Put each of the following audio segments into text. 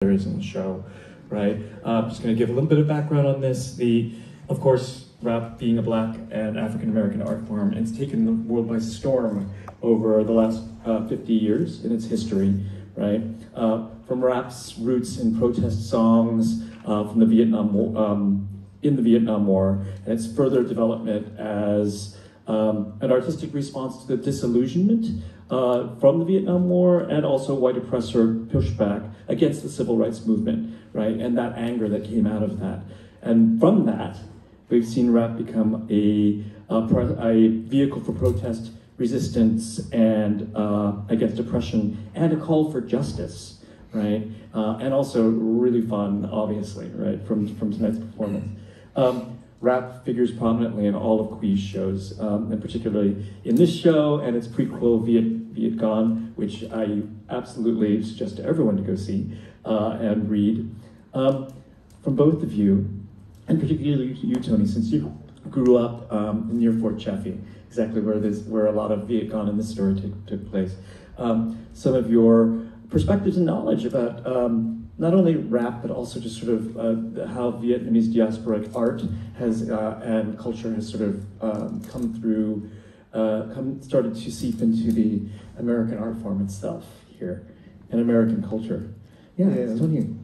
there is in the show, right? I'm just going to give a little bit of background on this. Of course, rap being a Black and African-American art form, it's taken the world by storm over the last 50 years in its history, right? From rap's roots in protest songs from the Vietnam War, in the Vietnam War, and its further development as an artistic response to the disillusionment from the Vietnam War, and also white oppressor pushback against the civil rights movement, right? And that anger that came out of that. And from that, we've seen rap become a vehicle for protest, resistance, and against oppression, and a call for justice, right? And also really fun, obviously, right, from tonight's performance. Rap figures prominently in all of Qui's shows, and particularly in this show and its prequel, Viet Gone, which I absolutely suggest to everyone to go see and read. From both of you, and particularly you, Tony, since you grew up near Fort Chaffee, exactly where a lot of Viet Gone in this story took place. Some of your perspectives and knowledge about not only rap, but also just sort of how Vietnamese diasporic art has and culture has sort of started to seep into the American art form itself here, and American culture. Yeah, Tony.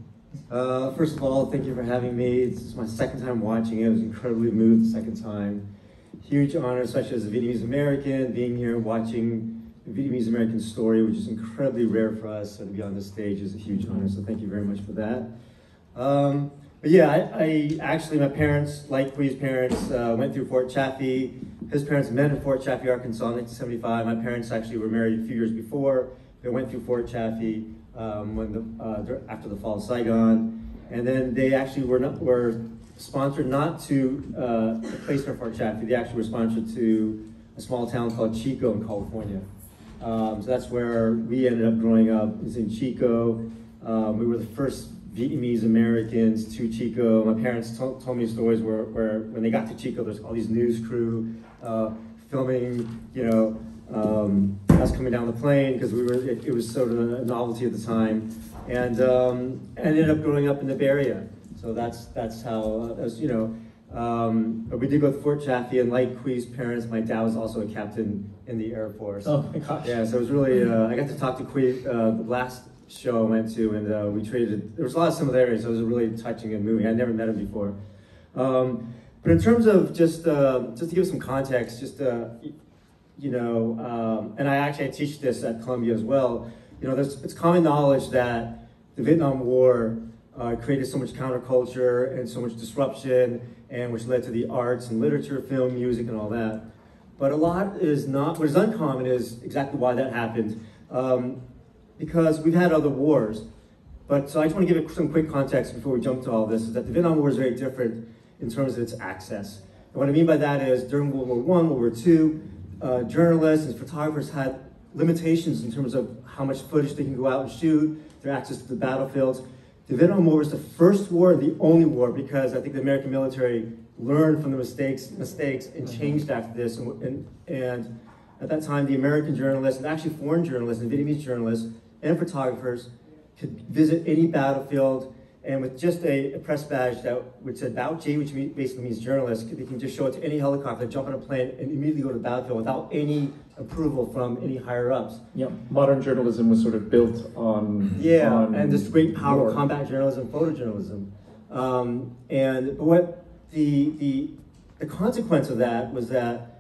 First of all, thank you for having me. This is my second time watching it. I was incredibly moved the second time. Huge honor, especially as a Vietnamese American, being here watching the Vietnamese American story, which is incredibly rare for us. So to be on this stage is a huge honor. So thank you very much for that. But yeah, I actually, my parents, like Qui's parents, went through Fort Chaffee. His parents met in Fort Chaffee, Arkansas in 1975. My parents actually were married a few years before. They went through Fort Chaffee after the fall of Saigon. And then they actually were sponsored not to the place near Fort Chaffee. They actually were sponsored to a small town called Chico in California. So that's where we ended up growing up, is in Chico. We were the first Vietnamese Americans to Chico. My parents told me stories where when they got to Chico, there's all these news crew filming, you know, us coming down the plane, because it was sort of a novelty at the time. And ended up growing up in the Bay Area. So that's how, you know, but we did go to Fort Chaffee, and like Qui's parents, my dad was also a captain in the Air Force. Oh my gosh. Yeah, so it was really, I got to talk to Qui the last show I went to, and we traded, there was a lot of similarities, so it was a really touching and moving. I'd never met him before. But in terms of just to give some context, just, you know, and I teach this at Columbia as well, you know, it's common knowledge that the Vietnam War created so much counterculture and so much disruption, and which led to the arts and literature, film, music, and all that. But a lot is not, what is uncommon is exactly why that happened. Because we've had other wars. But so I just want to give it some quick context before we jump to all this, is that the Vietnam War is very different in terms of its access. And what I mean by that is during World War I, World War II, journalists and photographers had limitations in terms of how much footage they can go out and shoot, their access to the battlefields. The Vietnam War was the first war and the only war, because I think the American military learned from the mistakes and changed after this. And at that time, the American journalists, and actually foreign journalists and Vietnamese journalists and photographers could visit any battlefield, and with just a press badge which said Bao G, which basically means journalist, they can just show it to any helicopter, jump on a plane, and immediately go to the battlefield without any approval from any higher ups. Yeah, modern journalism was sort of built on and this great power of combat journalism, photojournalism, but what the consequence of that was that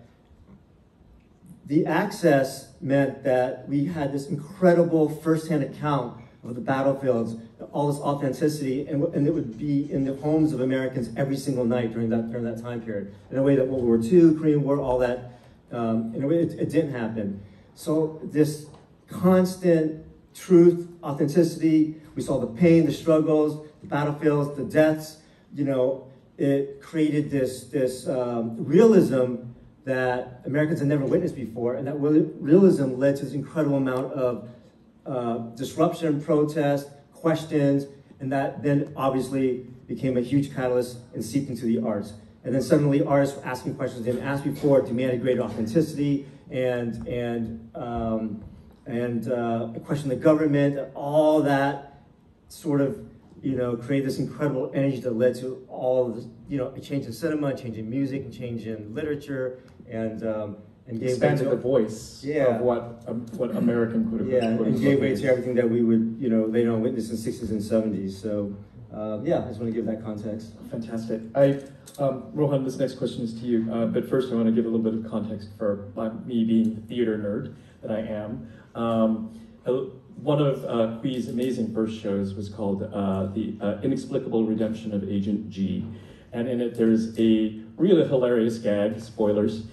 the access meant that we had this incredible first-hand account of the battlefields, all this authenticity, and it would be in the homes of Americans every single night during that time period. In a way that World War II, Korean War, all that, in a way it didn't happen. So this constant truth, authenticity, we saw the pain, the struggles, the battlefields, the deaths, you know, it created this realism that Americans had never witnessed before, and that realism led to this incredible amount of disruption, protest, questions, and that then obviously became a huge catalyst and seeped into the arts. And then suddenly artists were asking questions they didn't ask before, demanded greater authenticity, and question the government, all that sort of, create this incredible energy that led to all of this, a change in cinema, a change in music, and change in literature, and gave expanded the voice of what American could have and gave way to everything that we would, later on witness in the 60s and 70s. So, yeah, I just want to give that context. Fantastic. Rohan, this next question is to you, but first I want to give a little bit of context for me being the theater nerd that I am. One of Qui's amazing first shows was called The Inexplicable Redemption of Agent G. And in it, there's a really hilarious gag, spoilers,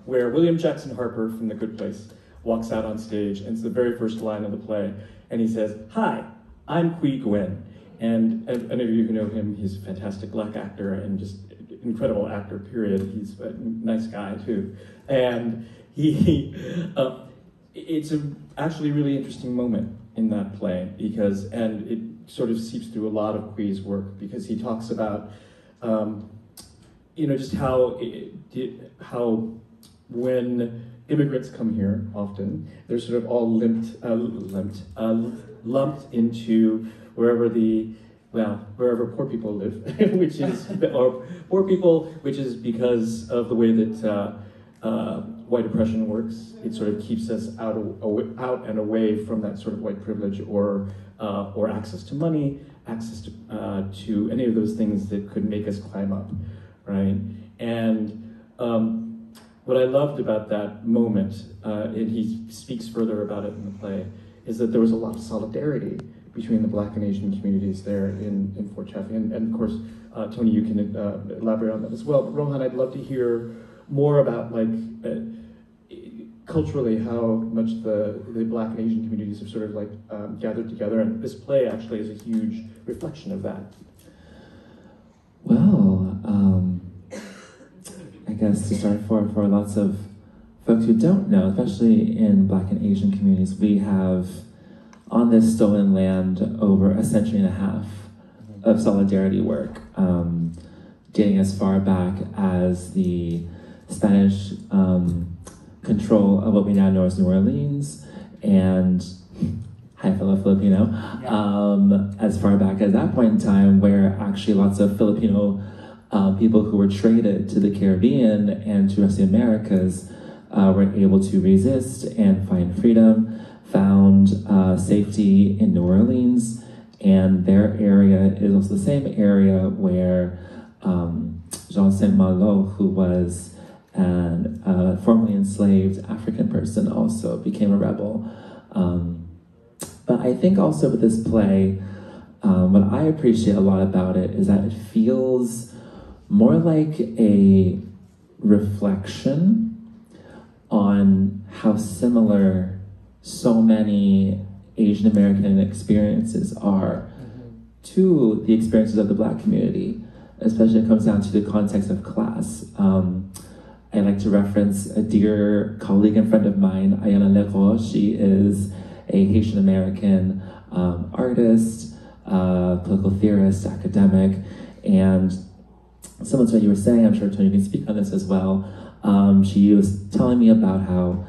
where William Jackson Harper from The Good Place walks out on stage, and it's the very first line of the play, and he says, "Hi, I'm Qui Gwen." And any of you who know him, he's a fantastic black actor and just incredible actor, period. He's a nice guy, too. And it's actually a really interesting moment in that play and it sort of seeps through a lot of Qui's work because he talks about, just how when immigrants come here often, they're sort of all lumped into wherever poor people live, which is because of the way that white oppression works. It sort of keeps us out and away from that sort of white privilege or access to money, access to any of those things that could make us climb up, right? And what I loved about that moment, and he speaks further about it in the play, is that there was a lot of solidarity between the Black and Asian communities there in Fort Chaffee. And of course, Tony, you can elaborate on that as well. But Rohan, I'd love to hear more about culturally how much the Black and Asian communities have sort of gathered together. And this play actually is a huge reflection of that. Well, I guess to start for lots of folks who don't know, especially in Black and Asian communities, we have on this stolen land over a century and a half of solidarity work, dating as far back as the Spanish control of what we now know as New Orleans, and hi fellow Filipino, as far back as that point in time, where actually lots of Filipino people who were traded to the Caribbean and to the rest of the Americas were able to resist and find freedom, found safety in New Orleans, and their area is also the same area where Jean Saint-Malo, who was an formerly enslaved African person, also became a rebel. But I think also with this play, what I appreciate a lot about it is that it feels more like a reflection on how similar so many Asian American experiences are to the experiences of the Black community, especially when it comes down to the context of class. I like to reference a dear colleague and friend of mine, Yella Rednecks. She is a Haitian American artist, political theorist, academic, and similar to what you were saying, I'm sure Tony can speak on this as well. She was telling me about how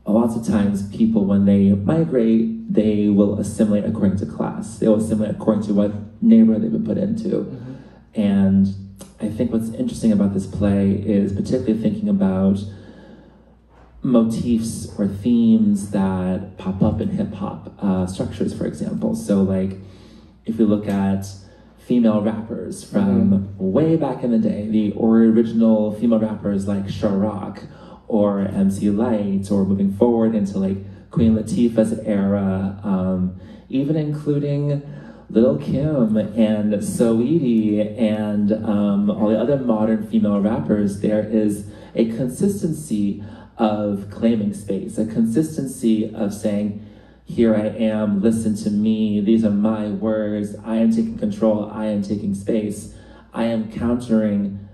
lots of times people, when they migrate, they will assimilate according to class. They will assimilate according to what neighborhood they've been put into. And I think what's interesting about this play is particularly thinking about motifs or themes that pop up in hip-hop structures, for example. So like, if you look at female rappers from way back in the day, the original female rappers like Sharrock or MC Lyte, or moving forward into like Queen Latifah's era, even including Lil' Kim and Saweetie and all the other modern female rappers, there is a consistency of claiming space, a consistency of saying, here I am, listen to me, these are my words, I am taking control, I am taking space, I am countering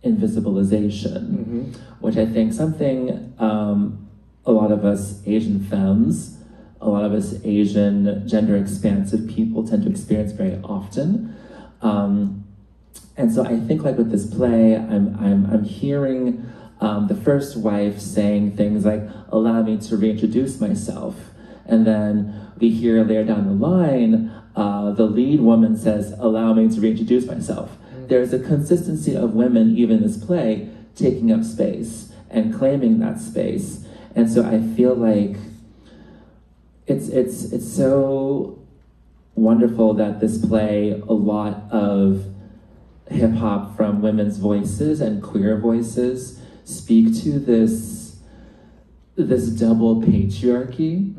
invisibilization, which I think something a lot of us Asian femmes, a lot of us Asian gender expansive people tend to experience very often. And so I think like with this play, I'm hearing the first wife saying things like, allow me to reintroduce myself. And then we hear later down the line, the lead woman says, "Allow me to reintroduce myself." There's a consistency of women, even in this play, taking up space and claiming that space. And so I feel like it's so wonderful that this play, a lot of hip hop from women's voices and queer voices speak to this double patriarchy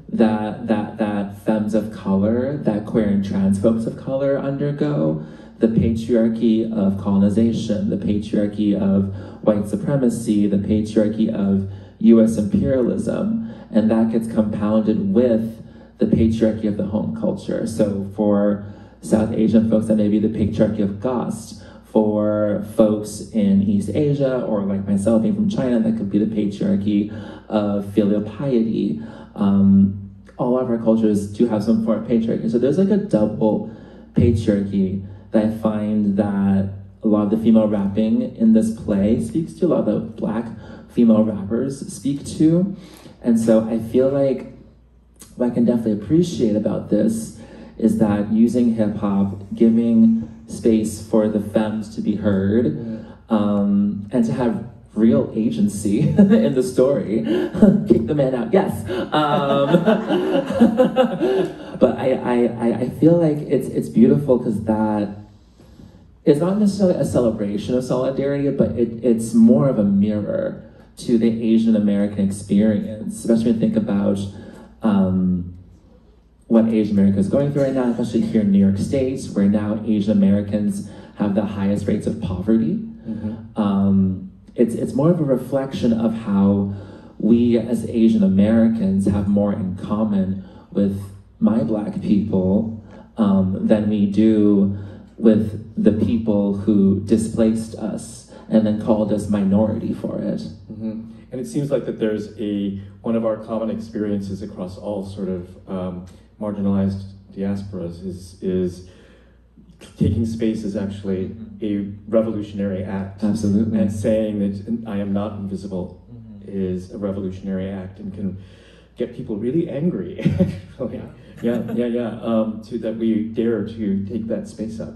that femmes of color, that queer and trans folks of color undergo. The patriarchy of colonization, the patriarchy of white supremacy, the patriarchy of US imperialism, and that gets compounded with the patriarchy of the home culture. So for South Asian folks, that may be the patriarchy of caste. For folks in East Asia, or like myself being from China, that could be the patriarchy of filial piety. All of our cultures do have some form of patriarchy. So there's like a double patriarchy that I find that a lot of the female rapping in this play speaks to, a lot of the Black female rappers speak to. And so I feel like what I can definitely appreciate about this is that using hip hop, giving space for the femmes to be heard, and to have real agency in the story. Kick the man out, yes. But I feel like it's beautiful because that it's not necessarily a celebration of solidarity, but it's more of a mirror to the Asian American experience, especially when you think about what Asian America is going through right now, especially here in New York State, where now Asian Americans have the highest rates of poverty. It's more of a reflection of how we as Asian Americans have more in common with my Black people than we do with the people who displaced us and then called us minority for it. And it seems like that there's one of our common experiences across all sort of marginalized diasporas is taking space is actually a revolutionary act. Absolutely. And saying that I am not invisible is a revolutionary act and can get people really angry, actually. That we dare to take that space up,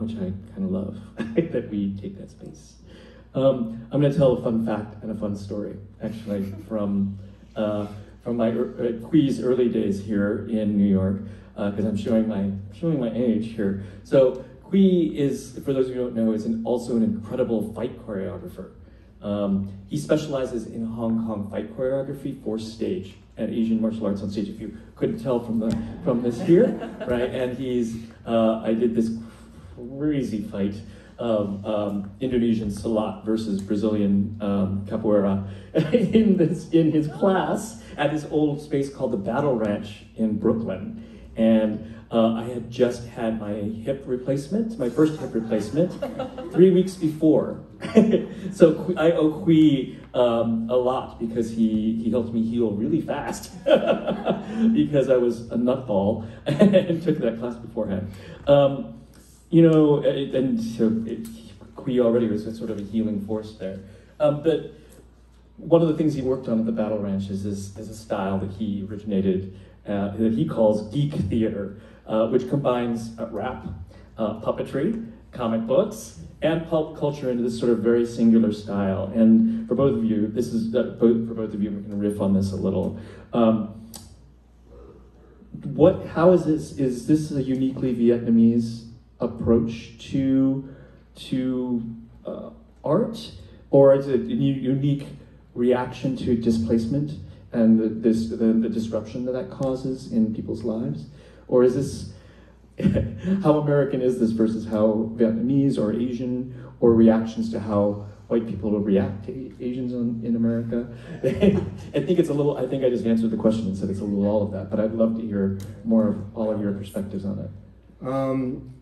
which I kind of love, that we take that space. I'm going to tell a fun fact and a fun story, actually, from my Qui's early days here in New York, because I'm showing my age here. So Qui is, for those of you who don't know, is also an incredible fight choreographer. He specializes in Hong Kong fight choreography for stage and Asian martial arts on stage. If you couldn't tell from this here, right? And I did this crazy fight of Indonesian Silat versus Brazilian capoeira in his class at this old space called the Battle Ranch in Brooklyn. And I had just had my hip replacement, my first hip replacement, 3 weeks before. So I owe Qui a lot because he helped me heal really fast because I was a nutball and took that class beforehand. And so Qui already was sort of a healing force there. But one of the things he worked on at the Battle Ranch is a style that he originated that he calls geek theater, which combines rap, puppetry, comic books, and pulp culture into this sort of very singular style. And for both of you, we're going to riff on this a little. How is this? Is this a uniquely Vietnamese approach to art, or is it a unique reaction to displacement and the disruption that causes in people's lives? Or is this, how American is this versus how Vietnamese or Asian, or reactions to how white people will react to Asians in America? I think I just answered the question and said it's a little all of that, but I'd love to hear more of all of your perspectives on it.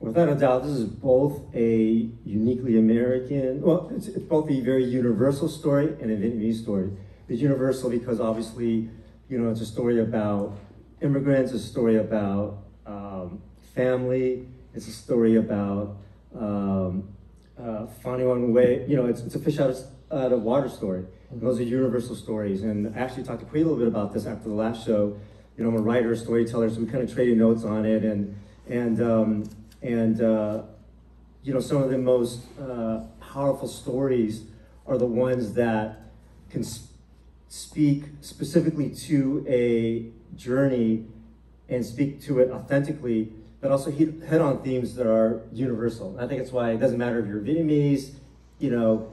Without a doubt, this is both a uniquely American, well, it's both a very universal story and a Vietnamese story. It's universal because obviously, it's a story about immigrants, it's a story about family, it's a story about finding one way, it's a fish out of water story. And those are universal stories. And I actually talked to Qui a little bit about this after the last show. you know, I'm a writer, storyteller, so we kind of traded notes on it, you know, some of the most powerful stories are the ones that can speak specifically to a journey and speak to it authentically, but also hit on themes that are universal. And I think that's why it doesn't matter if you're Vietnamese, you know,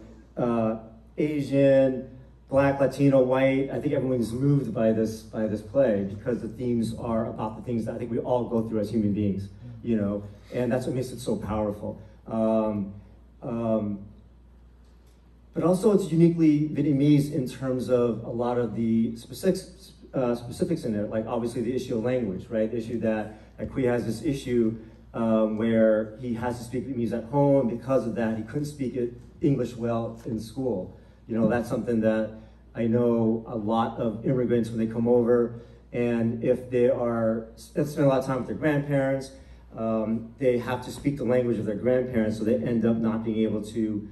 Asian, Black, Latino, white. I think everyone's moved by this play because the themes are about the things that I think we all go through as human beings, you know, and that's what makes it so powerful. But also it's uniquely Vietnamese in terms of a lot of the specifics in it, like obviously the issue of language, right? The issue that Quy has this issue where he has to speak Vietnamese at home. Because of that, he couldn't speak English well in school. You know, that's something that I know a lot of immigrants, when they come over, and if they spend a lot of time with their grandparents, they have to speak the language of their grandparents, so they end up not being able to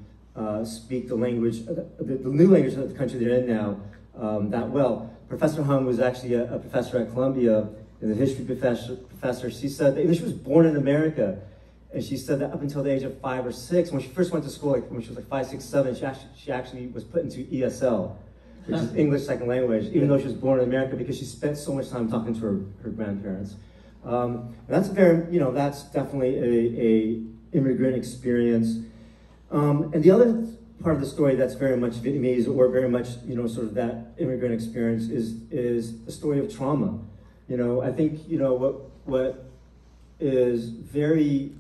speak the language, the new language of the country they're in now, that well. Professor Hung was actually a professor at Columbia, and the history professor, she said that she was born in America, and she said that up until the age of 5 or 6, when she first went to school, like when she was like 5, 6, 7, she actually was put into ESL, which is English Second Language, even though she was born in America, because she spent so much time talking to her grandparents. And that's that's definitely a immigrant experience. And the other part of the story that's very much Vietnamese, or very much, you know, sort of that immigrant experience is the story of trauma. You know, I think, you know, what is very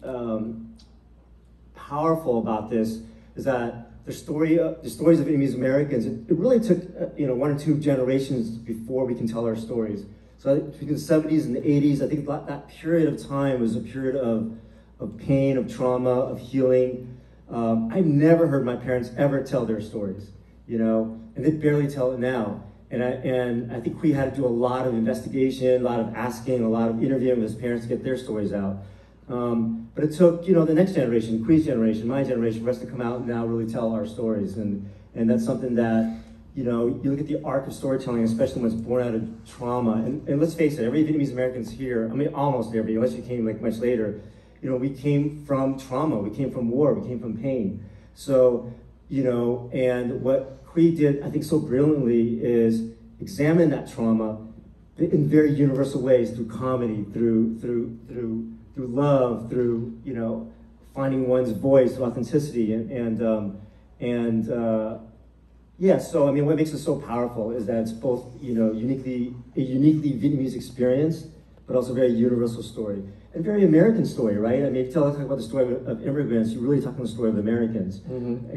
powerful about this is that the stories of Vietnamese Americans, it really took, you know, 1 or 2 generations before we can tell our stories. So between the 70s and the 80s, I think that period of time was a period of pain, of trauma, of healing. I've never heard my parents ever tell their stories, you know, and they barely tell it now. And I think Quy had to do a lot of investigation, a lot of asking, a lot of interviewing with his parents to get their stories out. But it took, you know, the next generation, Quy generation, my generation, for us to come out and now really tell our stories. And that's something that, you know, you look at the arc of storytelling, especially when it's born out of trauma. And let's face it, every Vietnamese American's here, I mean, almost everybody, unless you came like much later, you know, we came from trauma, we came from war, we came from pain. So, you know, and what Quy did, I think, so brilliantly is examine that trauma in very universal ways, through comedy, through love, through, you know, finding one's voice, authenticity, yeah. So I mean, what makes it so powerful is that it's both, you know, a uniquely Vietnamese experience, but also a very universal story. And very American story, right? I mean, if you talk about the story of immigrants, you're really talking the story of Americans. Mm-hmm.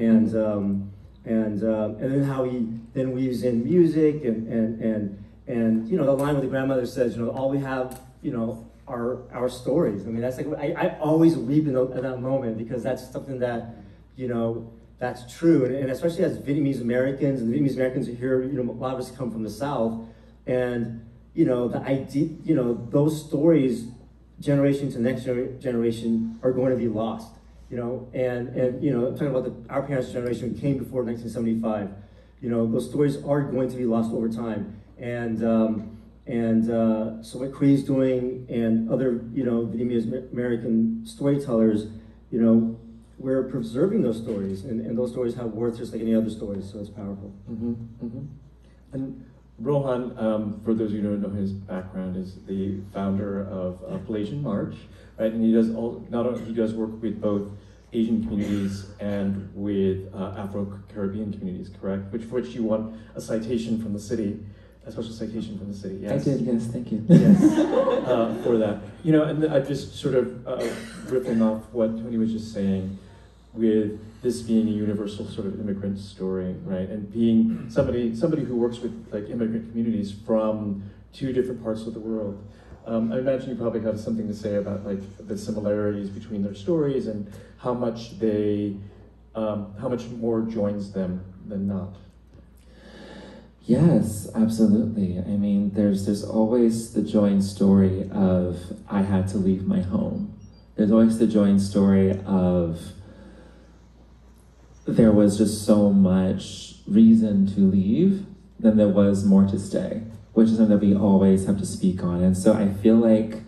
And then how he then weaves in music and you know, the line where the grandmother says, you know, all we have, you know, are our stories. I mean, that's like, I always weep in that moment, because that's something that, you know, that's true. And especially as Vietnamese Americans, and the Vietnamese Americans are here, you know, a lot of us come from the South, and, you know, the idea, you know, those stories, generation to next generation, are going to be lost, you know, and you know, I'm talking about our parents' generation who came before 1975, you know, those stories are going to be lost over time, and so what Quy doing, and other, you know, Vietnamese American storytellers, you know, we're preserving those stories, and those stories have worth just like any other stories, so it's powerful. Mm-hmm, mm-hmm. And Rohan, for those of you who don't know his background, is the founder of Malaysian March, right? And he does he does work with both Asian communities and with Afro-Caribbean communities, correct? For which you won a citation from the city, a special citation from the city. Yes. I did, yes, thank you. Yes, for that. You know, and I just sort of riffing off what Tony was just saying, with this being a universal sort of immigrant story, right? And being somebody who works with like immigrant communities from 2 different parts of the world. I imagine you probably have something to say about like the similarities between their stories and how much more joins them than not. Yes, absolutely. I mean, there's always the joined story of I had to leave my home. There's always the joined story of there was just so much reason to leave than there was more to stay. which is something that we always have to speak on. And so I feel like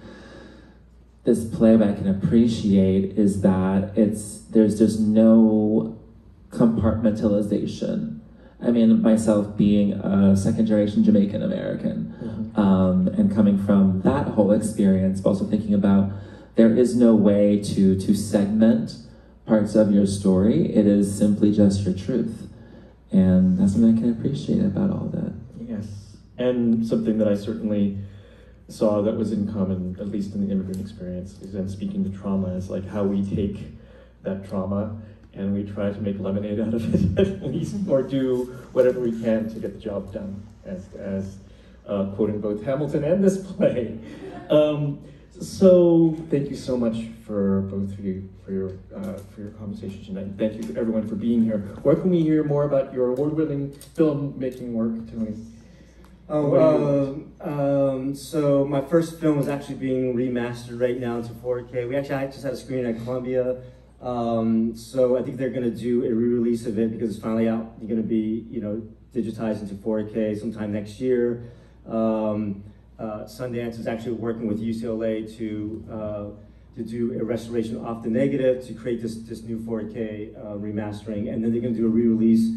this play, what I can appreciate is that there's just no compartmentalization. I mean, myself being a second-generation Jamaican American, and coming from that whole experience, but also thinking about there is no way to segment parts of your story. It is simply just your truth. And that's something I can appreciate about all that. Yes, and something that I certainly saw that was in common, at least in the immigrant experience, is then speaking to trauma, is like how we take that trauma and we try to make lemonade out of it at least, or do whatever we can to get the job done, as quoting both Hamilton and this play. So thank you so much for both of you for your conversation tonight. Thank you to everyone for being here. Where can we hear more about your award-winning filmmaking work, Tony? So my first film is actually being remastered right now into 4K. I just had a screening at Columbia. So I think they're going to do a re-release of it because it's finally out. You're going to be, digitized into 4K sometime next year. Sundance is actually working with UCLA to do a restoration off the negative to create this new 4K remastering, and then they're going to do a re-release.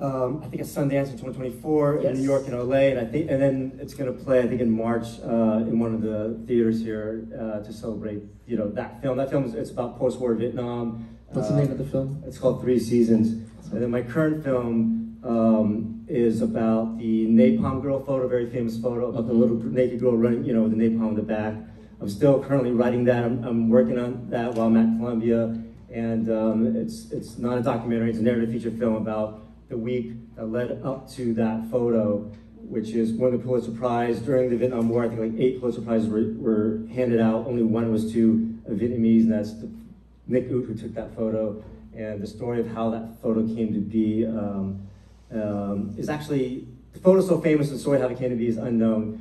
I think it's Sundance in 2024 in New York and LA, and then it's going to play I think in March in one of the theaters here to celebrate that film. That film it's about post-war Vietnam. What's the name of the film? It's called 3 Seasons. And then my current film is about the Napalm Girl photo, very famous photo about the little naked girl running, with the napalm in the back. I'm still currently writing that. I'm working on that while I'm at Columbia, and it's not a documentary. It's a narrative feature film about the week that led up to that photo, which is won the Pulitzer Prize during the Vietnam War. I think like 8 Pulitzer Prizes were handed out. Only one was to a Vietnamese, and that's Nick Ut, who took that photo. And the story of how that photo came to be is actually, the photo's so famous, the story of how it came to be is unknown.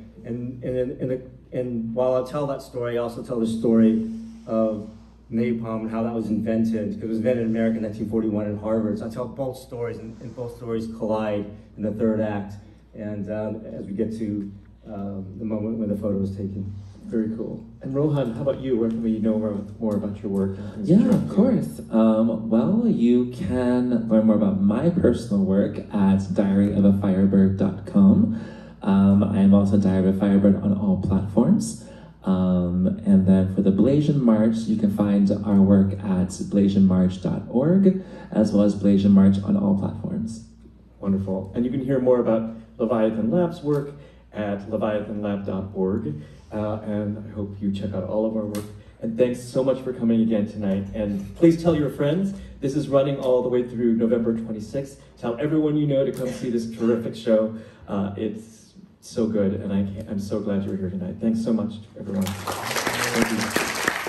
And while I'll tell that story, I also tell the story of napalm and how that was invented, because it was invented in America in 1941 in Harvard. So I tell both stories, and both stories collide in the third act, and as we get to the moment when the photo was taken. Very cool. And Rohan, how about you? Where can we know more about your work? Yeah, of course. Well, you can learn more about my personal work at diaryofafirebird.com. I am also Diary of a Firebird on all platforms. And then for the Blasian March, you can find our work at blasianmarch.org, as well as Blasian March on all platforms. Wonderful. And you can hear more about Leviathan Lab's work at leviathanlab.org. And I hope you check out all of our work. And thanks so much for coming again tonight. And please tell your friends. This is running all the way through November 26th. Tell everyone you know to come see this terrific show. It's so good, and I'm so glad you're here tonight. Thanks so much, everyone. Thank you.